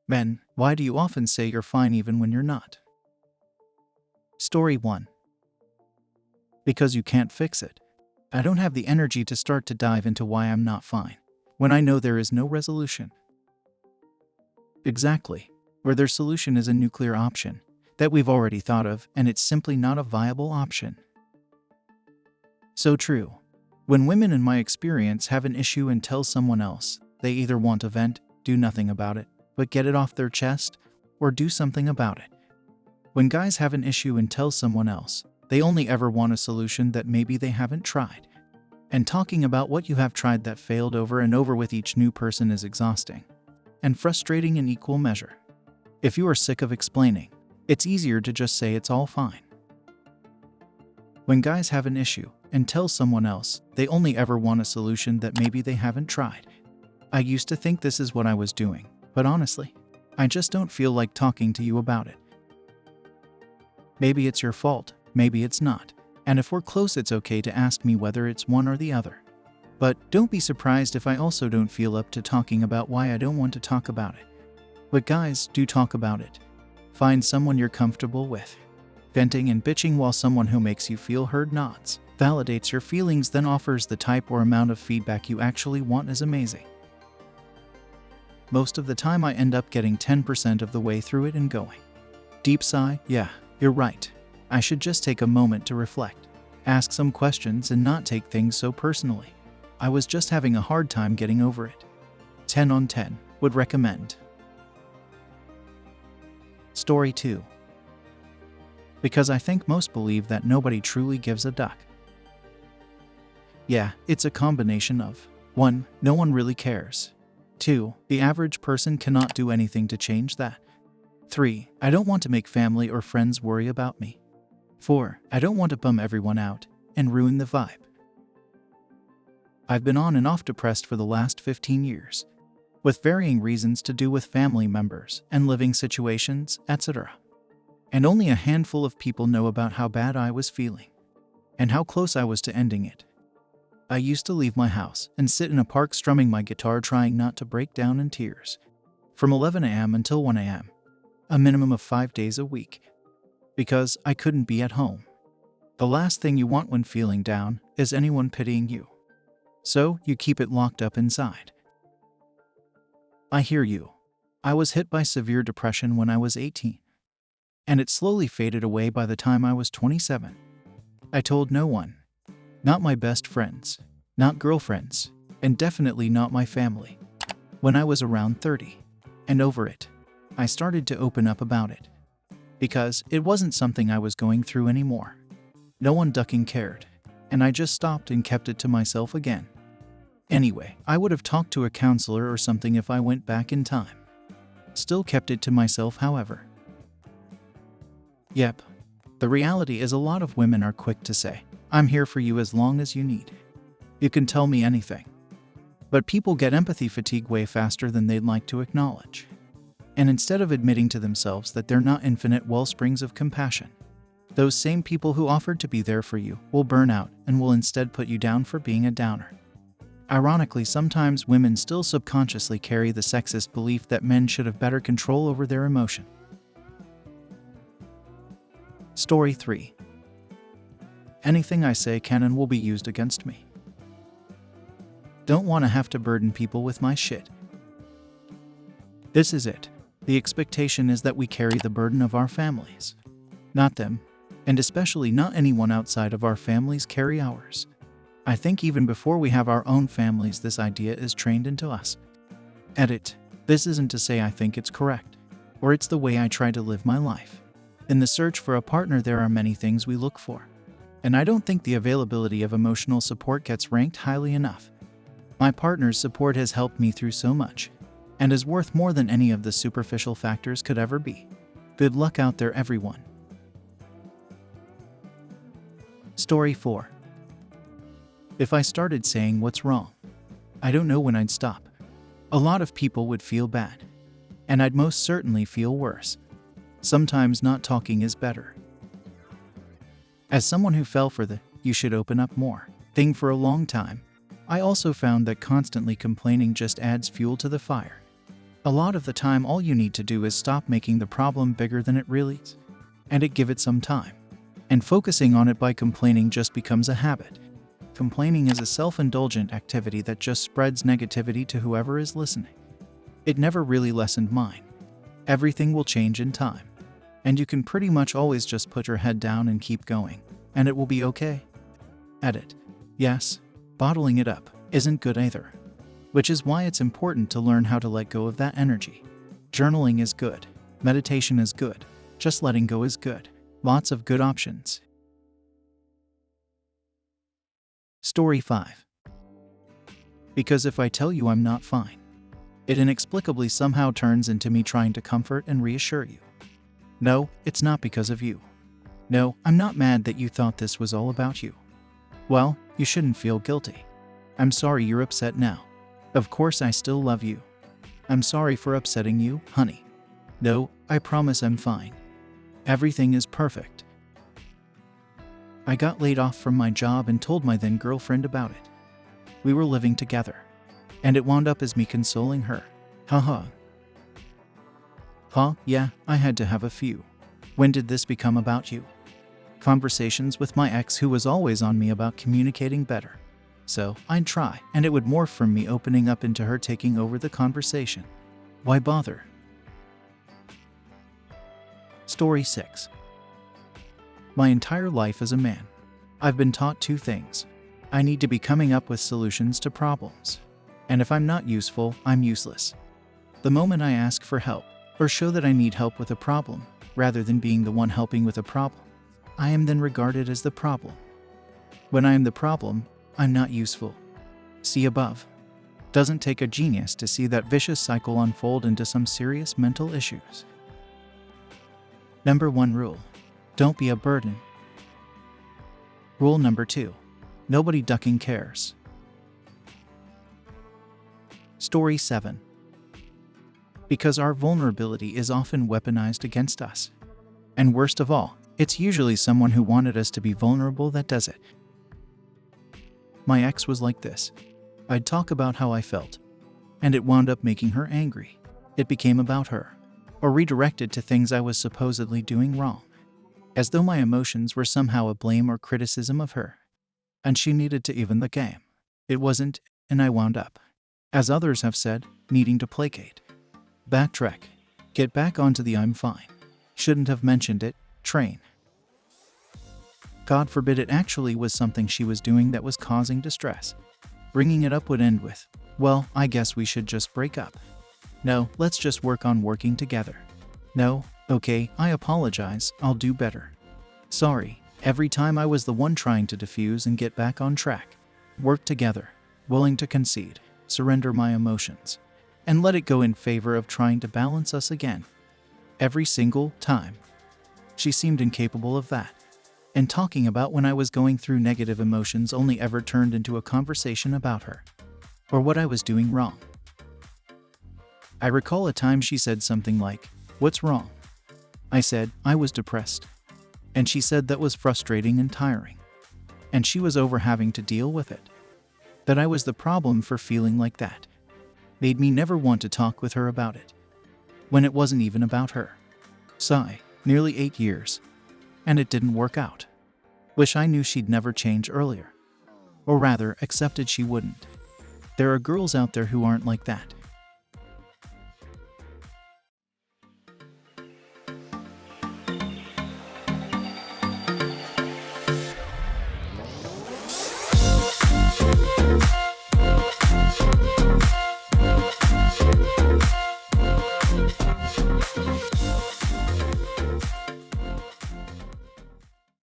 Men, why do you often say you're fine even when you're not? Story 1. Because you can't fix it. I don't have the energy to start to dive into why I'm not fine, when I know there is no resolution. Exactly. Where their solution is a nuclear option that we've already thought of, and it's simply not a viable option. So true. When women in my experience have an issue and tell someone else, they either want to vent, do nothing about it, but get it off their chest, or do something about it. When guys have an issue and tell someone else, they only ever want a solution that maybe they haven't tried. And talking about what you have tried that failed over and over with each new person is exhausting and frustrating in equal measure. If you are sick of explaining, it's easier to just say it's all fine. When guys have an issue and tell someone else, they only ever want a solution that maybe they haven't tried. I used to think this is what I was doing, but honestly, I just don't feel like talking to you about it. Maybe it's your fault, maybe it's not. And if we're close, it's okay to ask me whether it's one or the other. But don't be surprised if I also don't feel up to talking about why I don't want to talk about it. But guys, do talk about it. Find someone you're comfortable with. Venting and bitching while someone who makes you feel heard nods, validates your feelings, then offers the type or amount of feedback you actually want is amazing. Most of the time I end up getting 10% of the way through it and going. Deep sigh, yeah, you're right. I should just take a moment to reflect, ask some questions and not take things so personally. I was just having a hard time getting over it. 10 on 10, would recommend. Story 2. Because I think most believe that nobody truly gives a duck. Yeah, it's a combination of 1. No one really cares. 2. The average person cannot do anything to change that. 3. I don't want to make family or friends worry about me. 4. I don't want to bum everyone out and ruin the vibe. I've been on and off depressed for the last 15 years, with varying reasons to do with family members and living situations, etc. And only a handful of people know about how bad I was feeling and how close I was to ending it. I used to leave my house and sit in a park strumming my guitar, trying not to break down in tears, from 11 a.m. until 1 a.m., a minimum of 5 days a week, because I couldn't be at home. The last thing you want when feeling down is anyone pitying you. So you keep it locked up inside. I hear you. I was hit by severe depression when I was 18. And it slowly faded away by the time I was 27. I told no one. Not my best friends, not girlfriends, and definitely not my family. When I was around 30 and over it, I started to open up about it. Because it wasn't something I was going through anymore. No one ducking cared, and I just stopped and kept it to myself again. Anyway, I would have talked to a counselor or something if I went back in time. Still kept it to myself, however. Yep. The reality is a lot of women are quick to say, I'm here for you as long as you need. You can tell me anything. But people get empathy fatigue way faster than they'd like to acknowledge. And instead of admitting to themselves that they're not infinite wellsprings of compassion, those same people who offered to be there for you will burn out and will instead put you down for being a downer. Ironically, sometimes women still subconsciously carry the sexist belief that men should have better control over their emotion. Story 3. Anything I say can and will be used against me. Don't want to have to burden people with my shit. This is it. The expectation is that we carry the burden of our families, not them, and especially not anyone outside of our families carry ours. I think even before we have our own families, this idea is trained into us. Edit. This isn't to say I think it's correct, or it's the way I try to live my life. In the search for a partner, there are many things we look for, and I don't think the availability of emotional support gets ranked highly enough. My partner's support has helped me through so much, and is worth more than any of the superficial factors could ever be. Good luck out there, everyone. Story 4. If I started saying what's wrong, I don't know when I'd stop. A lot of people would feel bad, and I'd most certainly feel worse. Sometimes not talking is better. As someone who fell for the "you should open up more" thing for a long time, I also found that constantly complaining just adds fuel to the fire. A lot of the time, all you need to do is stop making the problem bigger than it really is, and give it some time. And focusing on it by complaining just becomes a habit. Complaining is a self-indulgent activity that just spreads negativity to whoever is listening. It never really lessened mine. Everything will change in time. And you can pretty much always just put your head down and keep going, and it will be okay. Edit. Yes, bottling it up isn't good either. Which is why it's important to learn how to let go of that energy. Journaling is good. Meditation is good. Just letting go is good. Lots of good options. Story 5. Because if I tell you I'm not fine, it inexplicably somehow turns into me trying to comfort and reassure you. No, it's not because of you. No, I'm not mad that you thought this was all about you. Well, you shouldn't feel guilty. I'm sorry you're upset now. Of course I still love you. I'm sorry for upsetting you, honey. No, I promise I'm fine. Everything is perfect. I got laid off from my job and told my then girlfriend about it. We were living together, and it wound up as me consoling her. Haha. Yeah, I had to have a few. When did this become about you? Conversations with my ex, who was always on me about communicating better. So I'd try, and it would morph from me opening up into her taking over the conversation. Why bother? Story 6. My entire life as a man, I've been taught two things. I need to be coming up with solutions to problems. And if I'm not useful, I'm useless. The moment I ask for help, or show that I need help with a problem, rather than being the one helping with a problem, I am then regarded as the problem. When I am the problem, I'm not useful. See above. Doesn't take a genius to see that vicious cycle unfold into some serious mental issues. Number 1 rule. Don't be a burden. Rule number 2. Nobody ducking cares. Story 7. Because our vulnerability is often weaponized against us. And worst of all, it's usually someone who wanted us to be vulnerable that does it. My ex was like this. I'd talk about how I felt, and it wound up making her angry. It became about her, or redirected to things I was supposedly doing wrong, as though my emotions were somehow a blame or criticism of her. And she needed to even the game. It wasn't, and I wound up, as others have said, needing to placate. Backtrack. Get back onto the I'm fine. Shouldn't have mentioned it, train. God forbid it actually was something she was doing that was causing distress. Bringing it up would end with, well, I guess we should just break up. No, let's just work on working together. No, okay, I apologize, I'll do better. Sorry, every time I was the one trying to diffuse and get back on track. Work together, willing to concede, surrender my emotions, and let it go in favor of trying to balance us again. Every single time. She seemed incapable of that. And talking about when I was going through negative emotions only ever turned into a conversation about her, or what I was doing wrong. I recall a time she said something like, "What's wrong?" I said, "I was depressed." And she said that was frustrating and tiring. And she was over having to deal with it. That I was the problem for feeling like that. Made me never want to talk with her about it. When it wasn't even about her. Sigh, nearly 8 years. And it didn't work out. Wish I knew she'd never change earlier. Or rather, accepted she wouldn't. There are girls out there who aren't like that.